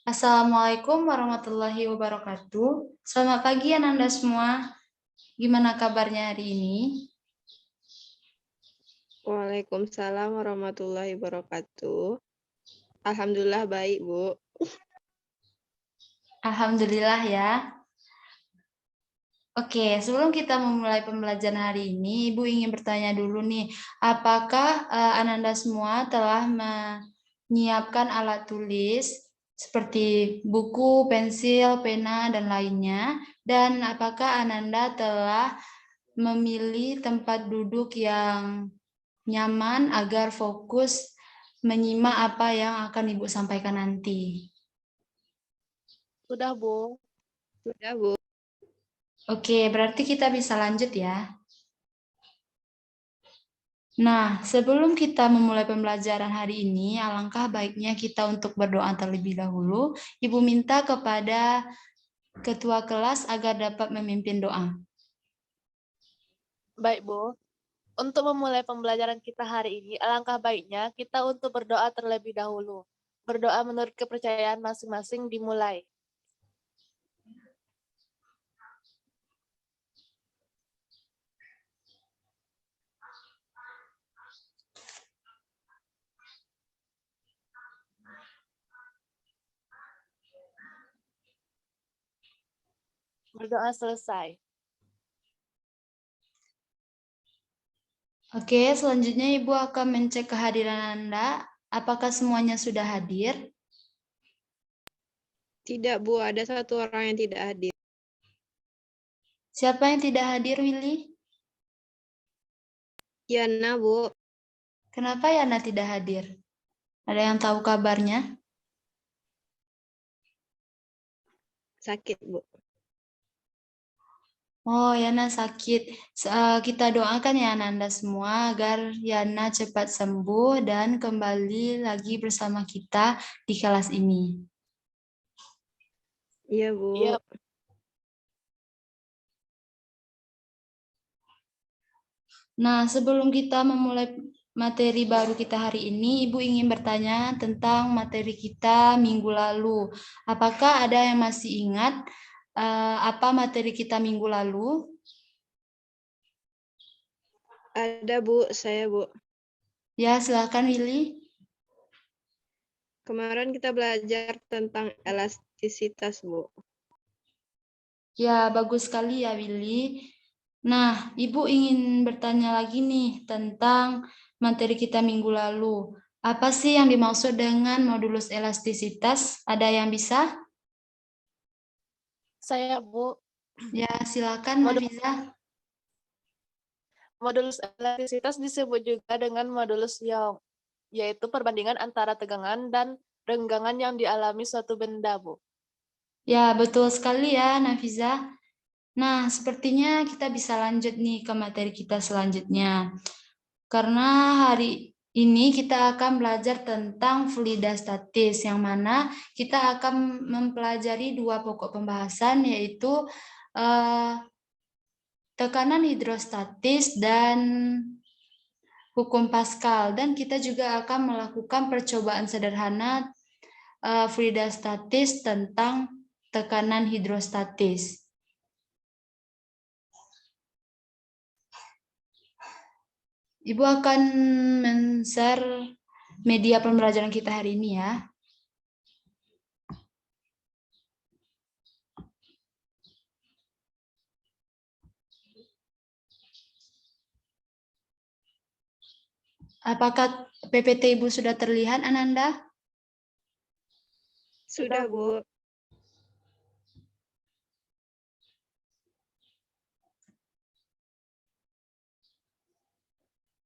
Assalamualaikum warahmatullahi wabarakatuh. Selamat pagi Ananda semua. Gimana kabarnya hari ini? Waalaikumsalam warahmatullahi wabarakatuh. Alhamdulillah baik, Bu. Alhamdulillah ya. Oke, sebelum kita memulai pembelajaran hari ini, Ibu ingin bertanya dulu nih, apakah Ananda semua telah menyiapkan alat tulis seperti buku, pensil, pena, dan lainnya? Dan apakah Ananda telah memilih tempat duduk yang nyaman agar fokus menyimak apa yang akan Ibu sampaikan nanti? Sudah, Bu. Sudah, Bu. Oke, berarti kita bisa lanjut ya. Nah, sebelum kita memulai pembelajaran hari ini, alangkah baiknya kita untuk berdoa terlebih dahulu. Ibu minta kepada ketua kelas agar dapat memimpin doa. Baik, Bu. Untuk memulai pembelajaran kita hari ini, alangkah baiknya kita untuk berdoa terlebih dahulu. Berdoa menurut kepercayaan masing-masing dimulai. Berdoa selesai. Oke, selanjutnya Ibu akan mencek kehadiran Anda. Apakah semuanya sudah hadir? Tidak, Bu. Ada satu orang yang tidak hadir. Siapa yang tidak hadir, Willy? Yana, Bu. Kenapa Yana tidak hadir? Ada yang tahu kabarnya? Sakit, Bu. Oh, Yana sakit. Kita doakan ya Ananda semua agar Yana cepat sembuh dan kembali lagi bersama kita di kelas ini. Iya, Bu. Iya. Nah, sebelum kita memulai materi baru kita hari ini, Ibu ingin bertanya tentang materi kita minggu lalu. Apakah ada yang masih ingat apa materi kita minggu lalu? Ada, Bu. Saya, Bu. Ya, silakan Willy. Kemarin kita belajar tentang elastisitas, Bu. Ya, bagus sekali ya Willy. Nah, Ibu ingin bertanya lagi nih tentang materi kita minggu lalu. Apa sih yang dimaksud dengan modulus elastisitas? Ada yang bisa? Saya, Bu. Ya, silakan Nafiza. Modulus elastisitas disebut juga dengan modulus Young, yaitu perbandingan antara tegangan dan renggangan yang dialami suatu benda, Bu. Ya, betul sekali ya Nafiza. Nah, sepertinya kita bisa lanjut nih ke materi kita selanjutnya. Karena hari ini kita akan belajar tentang fluida statis, yang mana kita akan mempelajari dua pokok pembahasan, yaitu tekanan hidrostatis dan hukum Pascal. Dan kita juga akan melakukan percobaan sederhana fluida statis tentang tekanan hidrostatis. Ibu akan men-share media pembelajaran kita hari ini ya. Apakah PPT Ibu sudah terlihat, Ananda? Sudah, Bu.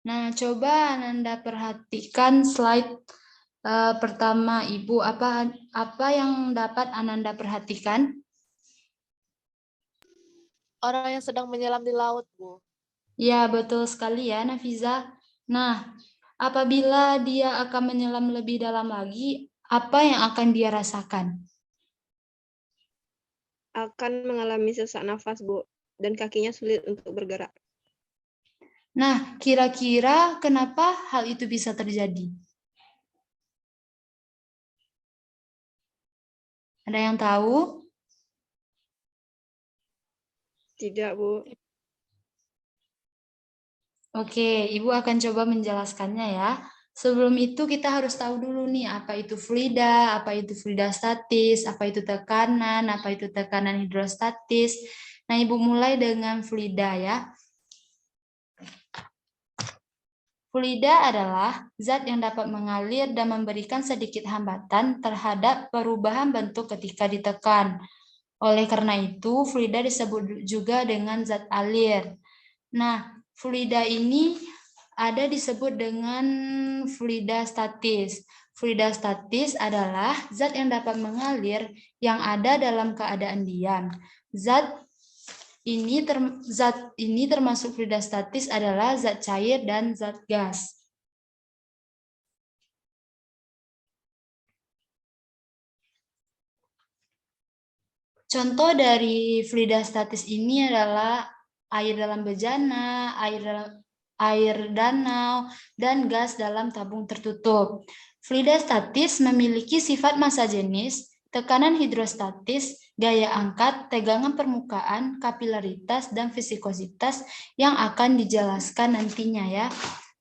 Nah, coba Ananda perhatikan slide pertama Ibu. Apa yang dapat Ananda perhatikan? Orang yang sedang menyelam di laut, Bu. Ya, betul sekali ya, Nafiza. Nah, apabila dia akan menyelam lebih dalam lagi, apa yang akan dia rasakan? Akan mengalami sesak nafas, Bu. Dan kakinya sulit untuk bergerak. Nah, kira-kira kenapa hal itu bisa terjadi? Ada yang tahu? Tidak, Bu. Oke, Ibu akan coba menjelaskannya ya. Sebelum itu kita harus tahu dulu nih apa itu fluida, apa itu fluida statis, apa itu tekanan, apa itu tekanan hidrostatis. Nah, Ibu mulai dengan fluida ya. Fluida adalah zat yang dapat mengalir dan memberikan sedikit hambatan terhadap perubahan bentuk ketika ditekan. Oleh karena itu, fluida disebut juga dengan zat alir. Nah, fluida ini ada disebut dengan fluida statis. Fluida statis adalah zat yang dapat mengalir yang ada dalam keadaan diam. Zat ini termasuk fluida statis adalah zat cair dan zat gas. Contoh dari fluida statis ini adalah air dalam bejana, air danau, dan gas dalam tabung tertutup. Fluida statis memiliki sifat massa jenis, tekanan hidrostatis, gaya angkat, tegangan permukaan, kapilaritas, dan viskositas yang akan dijelaskan nantinya ya.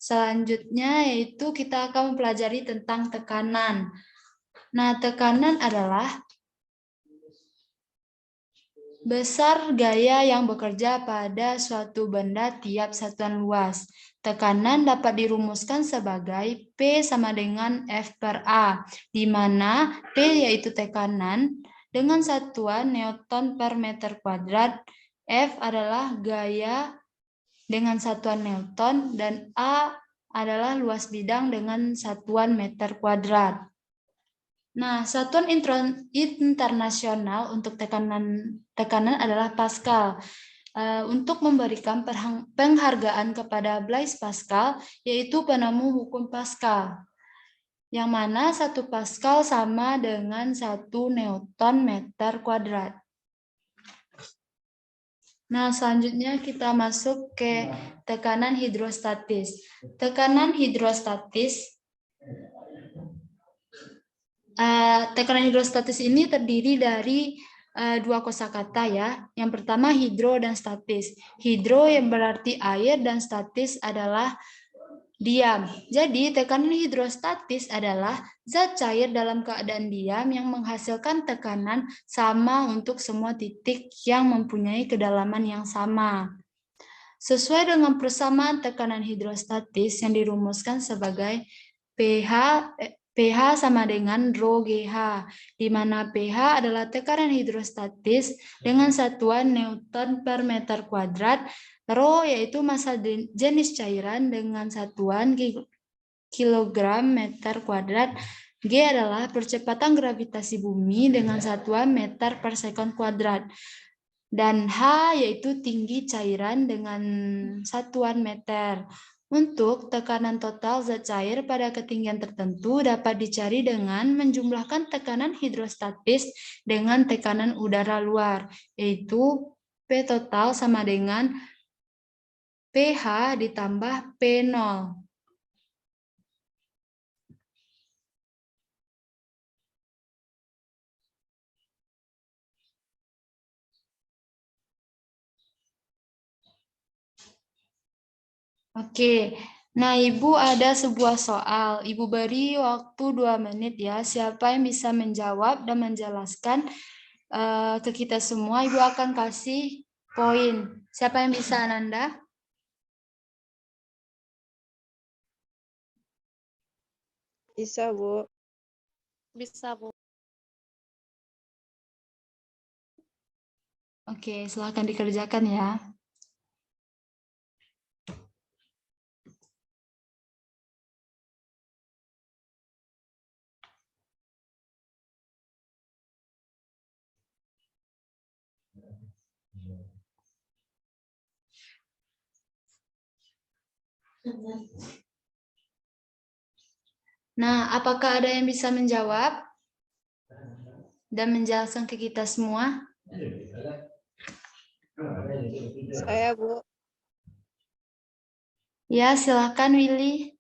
Selanjutnya yaitu kita akan mempelajari tentang tekanan. Nah, tekanan adalah besar gaya yang bekerja pada suatu benda tiap satuan luas. Tekanan dapat dirumuskan sebagai P sama dengan F per A, di mana P yaitu tekanan dengan satuan Newton per meter kuadrat, F adalah gaya dengan satuan Newton, dan A adalah luas bidang dengan satuan meter kuadrat. Nah, satuan internasional untuk tekanan adalah Pascal. Untuk memberikan penghargaan kepada Blaise Pascal, yaitu penemu hukum Pascal, yang mana 1 Pascal sama dengan 1 Newton meter kuadrat. Nah, selanjutnya kita masuk ke tekanan hidrostatis. Tekanan hidrostatis ini terdiri dari 2 kosakata ya. Yang pertama hidro dan statis. Hidro yang berarti air dan statis adalah diam. Jadi tekanan hidrostatis adalah zat cair dalam keadaan diam yang menghasilkan tekanan sama untuk semua titik yang mempunyai kedalaman yang sama. Sesuai dengan persamaan tekanan hidrostatis yang dirumuskan sebagai pH sama dengan rho GH, di mana pH adalah tekanan hidrostatis dengan satuan Newton per meter kuadrat, rho yaitu massa jenis cairan dengan satuan kilogram meter kuadrat, G adalah percepatan gravitasi bumi dengan satuan meter per sekon kuadrat, dan H yaitu tinggi cairan dengan satuan meter. Untuk tekanan total zat cair pada ketinggian tertentu dapat dicari dengan menjumlahkan tekanan hidrostatis dengan tekanan udara luar, yaitu P total sama dengan pH ditambah P0. Oke, nah Ibu ada sebuah soal. Ibu beri waktu 2 menit ya. Siapa yang bisa menjawab dan menjelaskan ke kita semua, Ibu akan kasih poin. Siapa yang bisa, Ananda? Bisa, Bu. Bisa, Bu. Oke, silahkan dikerjakan ya. Nah, apakah ada yang bisa menjawab dan menjelaskan ke kita semua? Saya, Bu. Ya, silahkan Willy.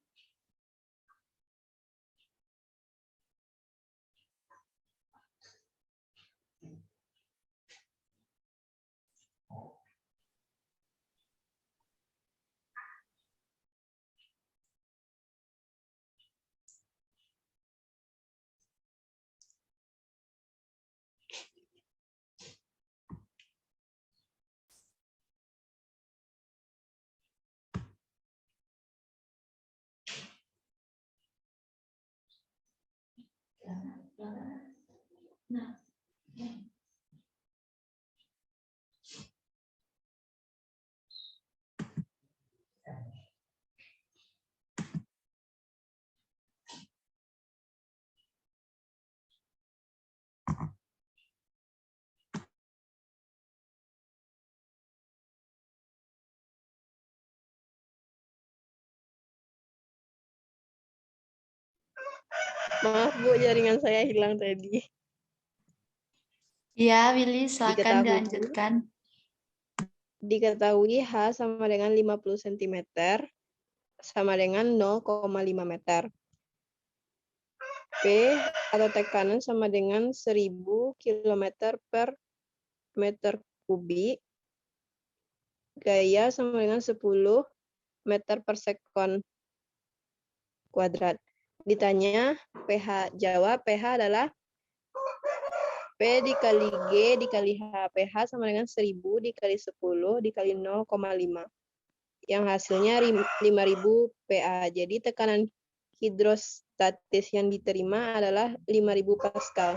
Maaf Bu, jaringan saya hilang tadi. Ya, Willy, silakan Diketahui. dilanjutkan. Diketahui H sama dengan 50 cm sama dengan 0,5 meter. P atau tekanan sama dengan 1000 km per meter kubik. Gaya sama dengan 10 meter per sekon kuadrat. Ditanya pH, jawab pH adalah P dikali G dikali H. pH sama dengan 1000 dikali 10 dikali 0,5. Yang hasilnya 5000 PA. Jadi tekanan hidrostatis yang diterima adalah 5000 Pascal.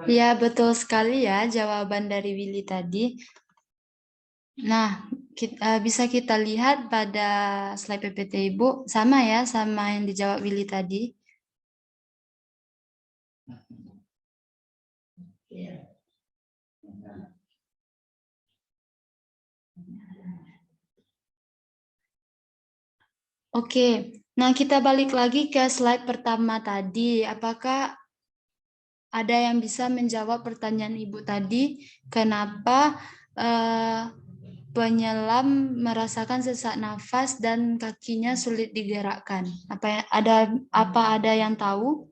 Ya, betul sekali ya jawaban dari Willy tadi. Nah, bisa kita lihat pada slide PPT Ibu, sama ya sama yang dijawab Willy tadi. Oke, nah kita balik lagi ke slide pertama tadi. Apakah ada yang bisa menjawab pertanyaan Ibu tadi? Kenapa penyelam merasakan sesak nafas dan kakinya sulit digerakkan? Apa ada yang tahu?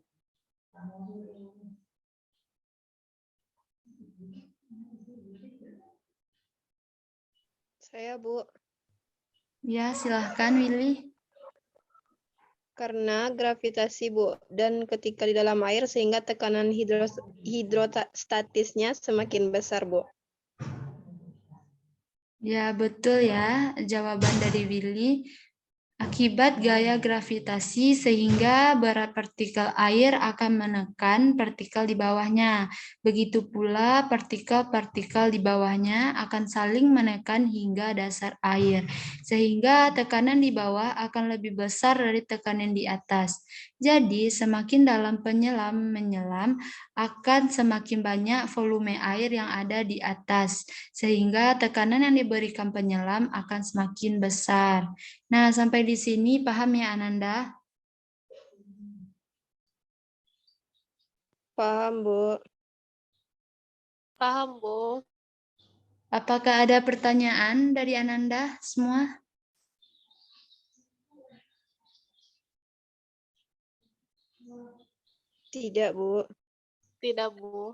Saya Bu, Ya, silahkan Willy. karena gravitasi Bu, dan ketika di dalam air sehingga tekanan hidrostatisnya semakin besar Bu. Ya, betul ya jawaban dari Willy. Akibat gaya gravitasi sehingga berat partikel air akan menekan partikel di bawahnya. Begitu pula partikel-partikel di bawahnya akan saling menekan hingga dasar air. Sehingga tekanan di bawah akan lebih besar dari tekanan di atas. Jadi semakin dalam penyelam menyelam akan semakin banyak volume air yang ada di atas. Sehingga tekanan yang diberikan penyelam akan semakin besar. Nah, sampai di sini paham ya Ananda? Paham Bu. Paham, Bu. Apakah ada pertanyaan dari Ananda semua? Tidak Bu. Tidak, Bu.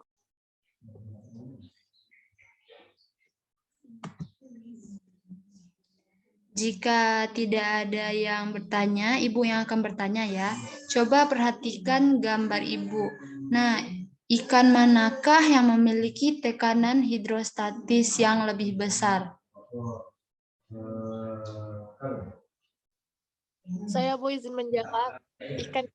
Jika tidak ada yang bertanya, Ibu yang akan bertanya ya. Coba perhatikan gambar Ibu. Nah, ikan manakah yang memiliki tekanan hidrostatis yang lebih besar? Saya Bu izin menjawab. Ikan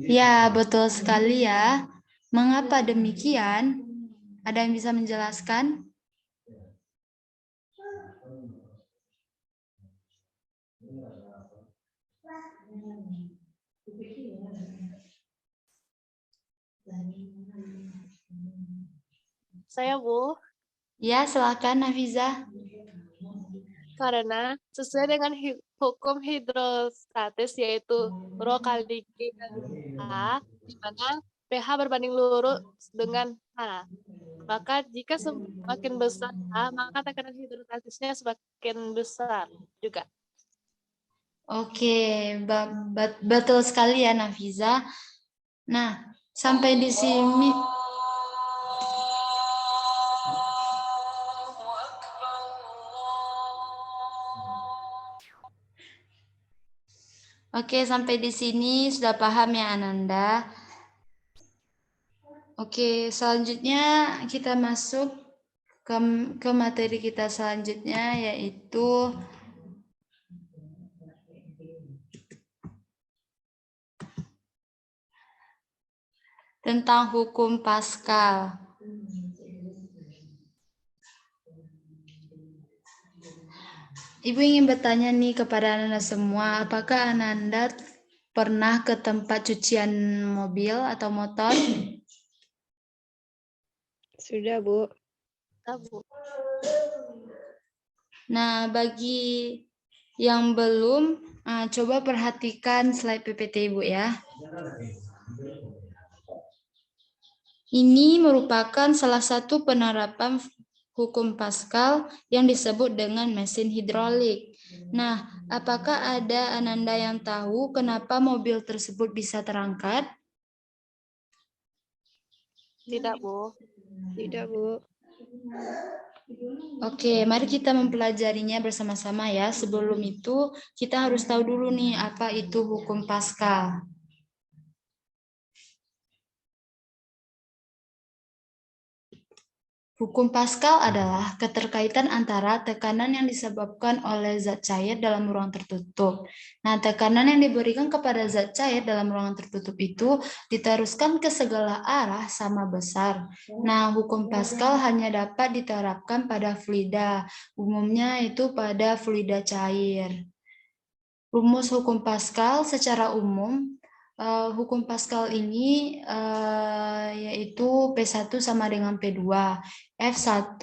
Ya, betul sekali ya. Mengapa demikian? Ada yang bisa menjelaskan? saya, Bu, Ya, silakan Nafiza. karena sesuai dengan hukum hidrostatis yaitu rho kali G kali H, di mana pH berbanding lurus dengan H. Maka jika semakin besar H, maka tekanan hidrostatisnya semakin besar juga. Oke, betul sekali ya Nafiza. Nah, sampai di sini. Oke, sampai di sini sudah paham ya Ananda? Oke, selanjutnya kita masuk ke materi kita selanjutnya, yaitu tentang hukum Pascal. Ibu ingin bertanya nih kepada Ananda semua, apakah Ananda pernah ke tempat cucian mobil atau motor? Sudah, Bu. Bu. Nah, bagi yang belum, coba perhatikan slide PPT Ibu ya. Ini merupakan salah satu penerapan hukum Pascal yang disebut dengan mesin hidrolik. Nah, apakah ada Ananda yang tahu kenapa mobil tersebut bisa terangkat? Tidak, Bu. Tidak, Bu. Oke, mari kita mempelajarinya bersama-sama ya. Sebelum itu, kita harus tahu dulu nih apa itu hukum Pascal. Hukum Pascal adalah keterkaitan antara tekanan yang disebabkan oleh zat cair dalam ruang tertutup. Nah, tekanan yang diberikan kepada zat cair dalam ruangan tertutup itu diteruskan ke segala arah sama besar. Nah, hukum Pascal hanya dapat diterapkan pada fluida, umumnya itu pada fluida cair. Rumus hukum Pascal secara umum, hukum Pascal ini yaitu P1 sama dengan P2, F1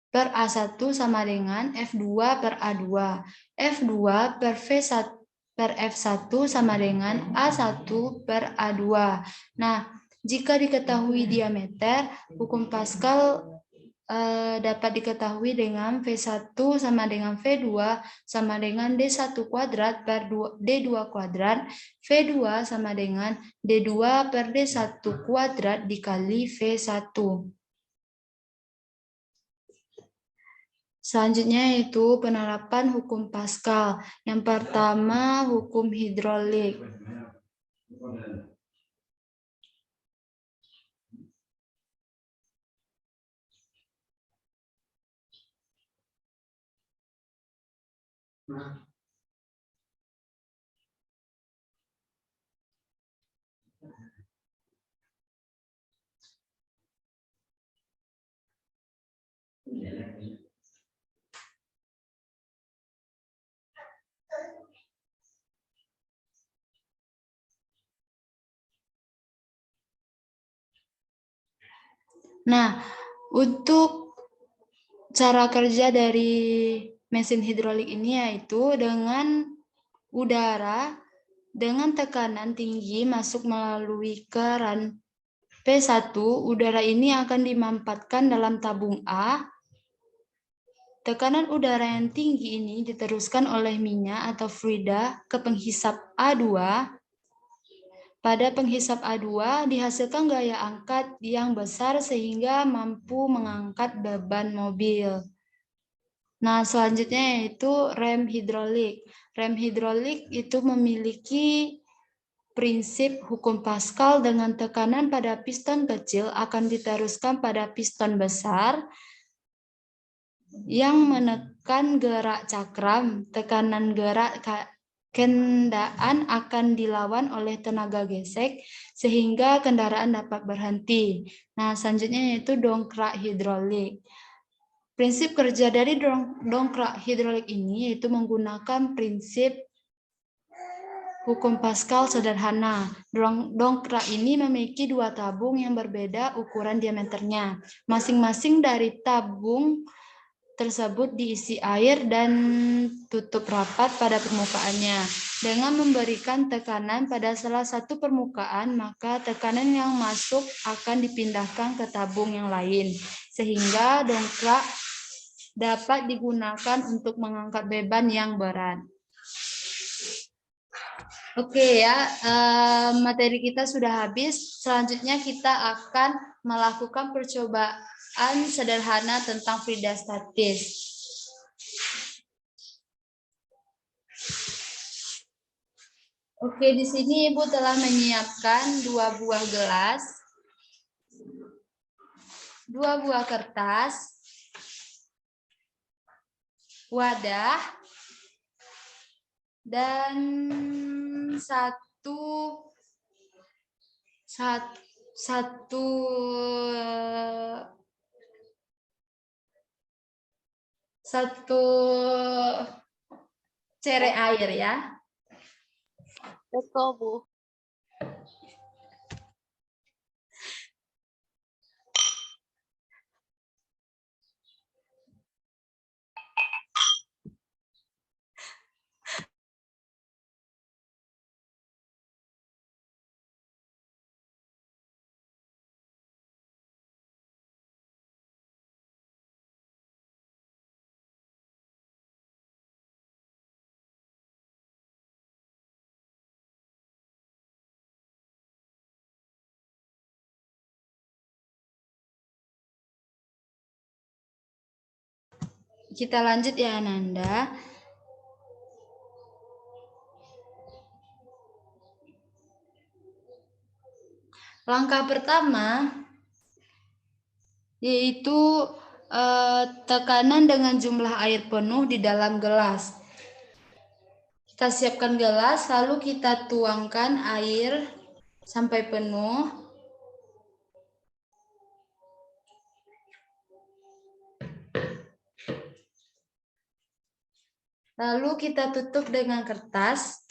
per A1 sama dengan F2 per A2, F2 per V1 per F1 sama dengan A1 per A2. Nah, jika diketahui diameter, hukum Pascal dapat diketahui dengan V1 sama dengan V2 sama dengan D1 kuadrat per D2 kuadrat, V2 sama dengan D2 per D1 kuadrat dikali V1. Selanjutnya yaitu penerapan hukum Pascal. Yang pertama, hukum hidrolik. Nah, untuk cara kerja dari mesin hidrolik ini yaitu dengan udara dengan tekanan tinggi masuk melalui keran P1, udara ini akan dimampatkan dalam tabung A. Tekanan udara yang tinggi ini diteruskan oleh minyak atau fluida ke penghisap A2. Pada penghisap A2 dihasilkan gaya angkat yang besar sehingga mampu mengangkat beban mobil. Nah, selanjutnya yaitu rem hidrolik. Rem hidrolik itu memiliki prinsip hukum Pascal dengan tekanan pada piston kecil akan diteruskan pada piston besar yang menekan gerak cakram. Tekanan gerak kendaraan akan dilawan oleh tenaga gesek sehingga kendaraan dapat berhenti. Nah, selanjutnya yaitu dongkrak hidrolik. Prinsip kerja dari dongkrak hidrolik ini yaitu menggunakan prinsip hukum Pascal sederhana. Dongkrak ini memiliki dua tabung yang berbeda ukuran diameternya. Masing-masing dari tabung tersebut diisi air dan tutup rapat pada permukaannya. Dengan memberikan tekanan pada salah satu permukaan, maka tekanan yang masuk akan dipindahkan ke tabung yang lain, sehingga dongkrak dapat digunakan untuk mengangkat beban yang berat. Oke ya, materi kita sudah habis. Selanjutnya kita akan melakukan percobaan sederhana tentang fluida statis. Oke, di sini Ibu telah menyiapkan 2 buah gelas, 2 buah kertas, wadah, dan satu cere air ya. Betul, Bu. Kita lanjut ya Ananda. Langkah pertama yaitu tekanan dengan jumlah air penuh di dalam gelas. Kita siapkan gelas, lalu kita tuangkan air sampai penuh. Lalu kita tutup dengan kertas.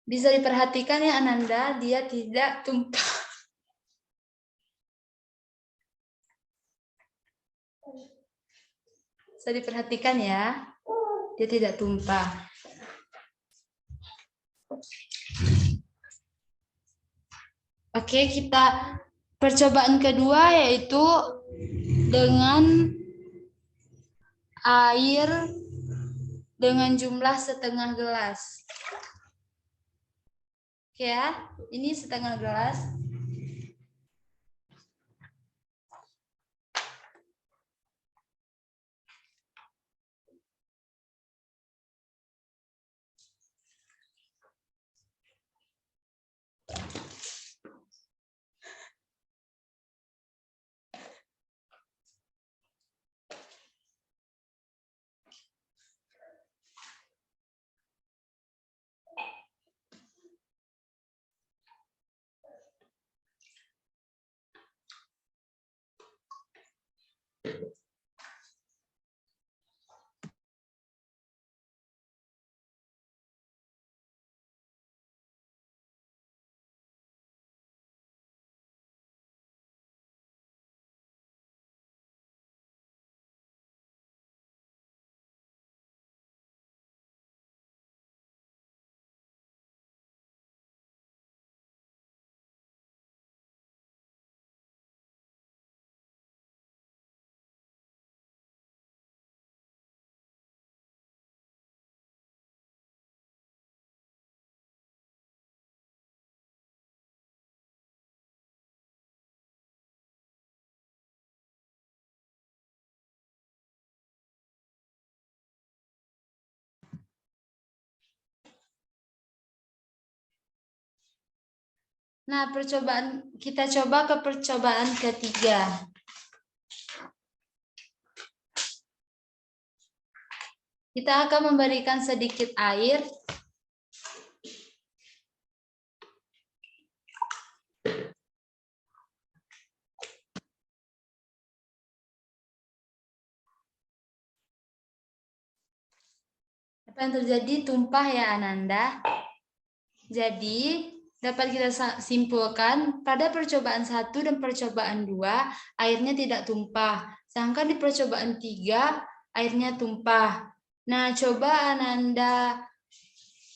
Bisa diperhatikan ya Ananda, dia tidak tumpah. Bisa diperhatikan ya, dia tidak tumpah. Oke, kita percobaan kedua yaitu dengan air dengan jumlah setengah gelas. Oke ya, ini setengah gelas. Nah, kita coba ke percobaan ketiga. Kita akan memberikan sedikit air. Apa yang terjadi? Tumpah ya Ananda. Jadi, dapat kita simpulkan pada percobaan 1 dan percobaan 2, airnya tidak tumpah. Sedangkan di percobaan 3, airnya tumpah. Nah, coba Ananda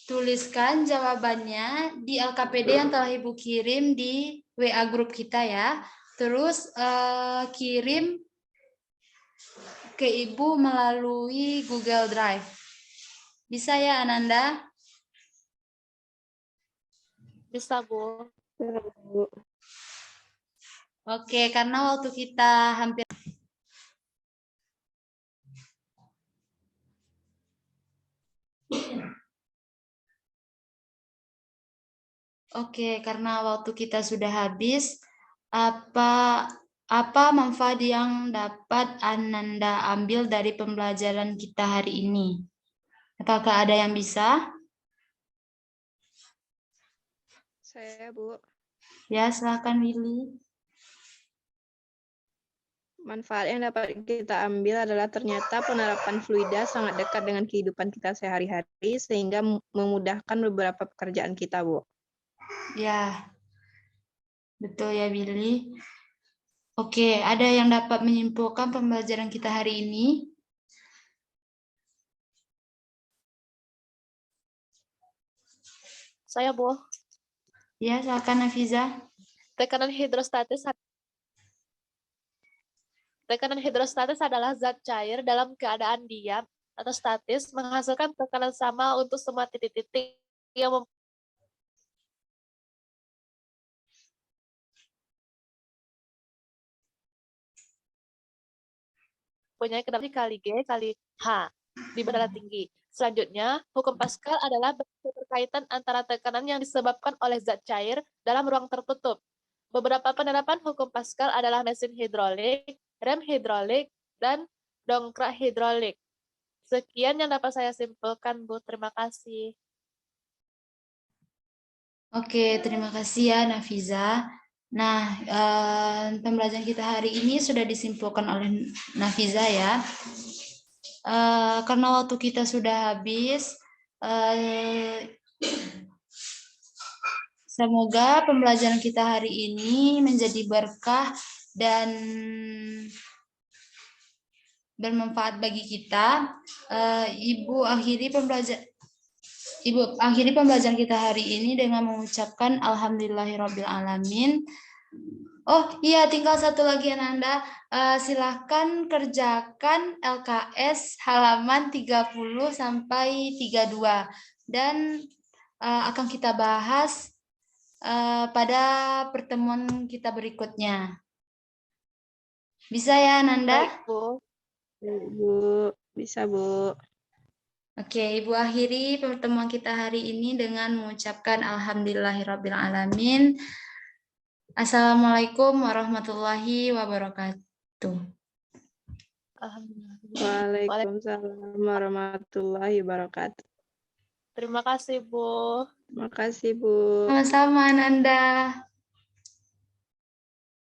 tuliskan jawabannya di LKPD yang telah Ibu kirim di WA grup kita ya. Terus kirim ke Ibu melalui Google Drive. Bisa ya Ananda? Bisa, Bu. Oke, karena waktu kita hampir karena waktu kita sudah habis, apa manfaat yang dapat Ananda ambil dari pembelajaran kita hari ini? Apakah ada yang bisa? Saya, Bu. Ya, silakan Willy. Manfaat yang dapat kita ambil adalah ternyata penerapan fluida sangat dekat dengan kehidupan kita sehari-hari sehingga memudahkan beberapa pekerjaan kita, Bu. Ya, betul ya Willy. Oke, ada yang dapat menyimpulkan pembelajaran kita hari ini? Saya, Bu. Ya, silakan Nafiza. Tekanan hidrostatis adalah zat cair dalam keadaan diam atau statis menghasilkan tekanan sama untuk semua titik-titik yang mempunyai kedalaman kali G kali H di dataran tinggi. Selanjutnya, hukum Pascal adalah keterkaitan antara tekanan yang disebabkan oleh zat cair dalam ruang tertutup. Beberapa penerapan hukum Pascal adalah mesin hidrolik, rem hidrolik, dan dongkrak hidrolik. Sekian yang dapat saya simpulkan, Bu. Terima kasih. Oke, terima kasih ya Nafiza. Nah, pembelajaran kita hari ini sudah disimpulkan oleh Nafiza ya. Karena waktu kita sudah habis, semoga pembelajaran kita hari ini menjadi berkah dan bermanfaat bagi kita. Ibu akhiri pembelajaran kita hari ini dengan mengucapkan Alhamdulillahirrabbilalamin. Oh iya, tinggal satu lagi Ananda. Silahkan kerjakan LKS halaman 30 sampai 32 dan akan kita bahas pada pertemuan kita berikutnya. Bisa ya Ananda? Baik, Bu. Bu, bisa, Bu. Oke, Ibu akhiri pertemuan kita hari ini dengan mengucapkan Alhamdulillahirrabbilalamin. Assalamualaikum warahmatullahi wabarakatuh. Waalaikumsalam warahmatullahi wabarakatuh. Terima kasih, Bu. Terima kasih, Bu. Sama-sama Ananda.